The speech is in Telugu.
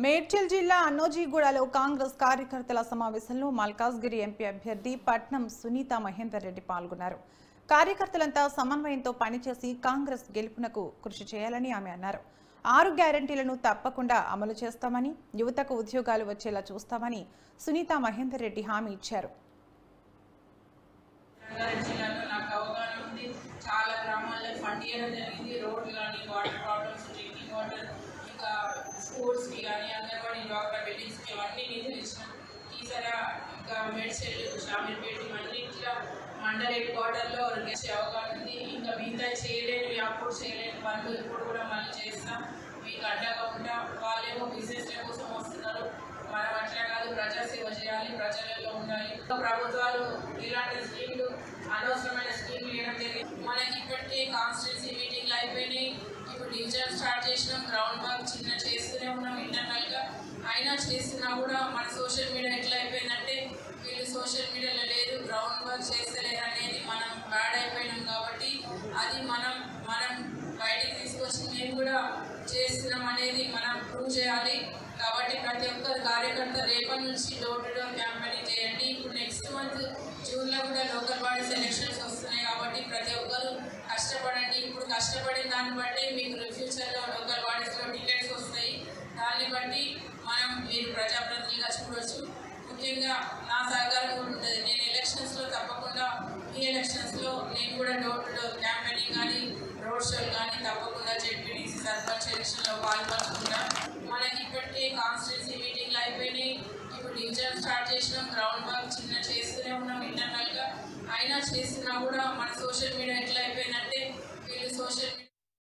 మేడ్చల్ జిల్లా అన్నోజీగూడలో కాంగ్రెస్ కార్యకర్తల సమావేశంలో మల్కాజ్గిరి ఎంపీ అభ్యర్థి పట్నం సునీత మహేందర్ రెడ్డి పాల్గొన్నారు. కార్యకర్తలంతా సమన్వయంతో పనిచేసి కాంగ్రెస్ గెలుపునకు కృషి చేయాలని ఆమె అన్నారు. 6 గ్యారెంటీలను తప్పకుండా అమలు చేస్తామని, యువతకు ఉద్యోగాలు వచ్చేలా చూస్తామని సునీత మహేందర్ రెడ్డి హామీ ఇచ్చారు. చాలా గ్రామాల్లో ఫండ్ చేయడం జరిగింది. రోడ్లు కానీ, వాటర్ ప్రాబ్లమ్స్, డ్రింకింగ్ వాటర్, ఇంకా స్కూల్స్కి కానీ, అంగన్వాడీ డ్వాక్రా బిల్డింగ్స్కి ఇవన్నీ నిధులు ఇచ్చినాం. ఈసారి ఇంకా మెడ్సెల్, షామీర్పేట ఇవన్నీ ఇట్లా మండల్ హెడ్ క్వార్టర్లో గెలిచే అవకాశం ఉంది. ఇంకా మిగతా చేయలేని, అప్పుడు చేయలేని పనులు ఇప్పుడు కూడా మళ్ళీ చేస్తాం. మీకు అడ్డగా ఉంటా. వాళ్ళేమో బిజినెస్ల కోసం వస్తున్నారు. మనం అట్లా కాదు, ప్రజాసేవ చేయాలి, ప్రజలలో ఉండాలి. ప్రభుత్వాలు ఇలాంటి స్కీమ్లు, అనవసరమైన స్కీమ్లు ఇవ్వడం జరిగింది. మనకి ఇప్పటికే కాన్స్టిట్యున్సీ మీటింగ్లు అయిపోయినాయి. ఇప్పుడు డివిజన్ స్టార్ట్ చేసినాం. గ్రౌండ్ వర్క్ చిన్న చేస్తూనే ఉన్నాం ఇంటర్నల్గా. అయినా చేస్తున్నా కూడా మన సోషల్ మీడియా ఎట్లా అయిపోయిందంటే, వీళ్ళు సోషల్ మీడియాలో లేదు, గ్రౌండ్ వర్క్ చేస్తలేరు అనేది మనం బ్యాడ్ అయిపోయినాం. కాబట్టి అది మనం బయటికి తీసుకొచ్చి మేము కూడా చేస్తున్నాం అనేది మనం ప్రూవ్ చేయాలి. కాబట్టి ప్రతి ఒక్కరు కార్యకర్త రేపటి నుంచి డోర్ టు డోర్ క్యాంపెయినింగ్ చేయండి. ఇప్పుడు నెక్స్ట్ మంత్ జూన్లో కూడా లోకల్ బాడీస్ ఎలక్షన్స్ వస్తున్నాయి. కాబట్టి ప్రతి ఒక్కరు కష్టపడండి. ఇప్పుడు కష్టపడిన దాన్ని బట్టి మీకు ఫ్యూచర్లో లోకల్ బాడీస్లో టికెట్స్ వస్తాయి. దాన్ని బట్టి మీరు ప్రజాప్రతినిధిగా చూడవచ్చు. ముఖ్యంగా నా సహకారం కూడా ఉంటుంది. నేను ఎలక్షన్స్లో తప్పకుండా, ఈ ఎలక్షన్స్లో నేను కూడా డోర్ టు డోర్ క్యాంపెయినింగ్ కానీ, రోడ్ షోలు కానీ తప్పకుండా జెడ్పీటీసీ సర్పంచ్ ఎలక్షన్లో పాల్పంచుకుంటా. మనకి ఇప్పటికే కాన్స్టిట్యున్సీ మీటింగ్లు అయిపోయినాయి. ఇప్పుడు డివిజన్ స్టార్ట్ చేసినాం. గ్రౌండ్ వర్క్ చిన్న చేస్తూనే ఉన్నాం ఇంటర్నల్గా. అయినా చేస్తున్నా కూడా మన సోషల్ మీడియా ఎట్లా అయిపోయిందంటే, వీళ్ళు సోషల్ మీడియా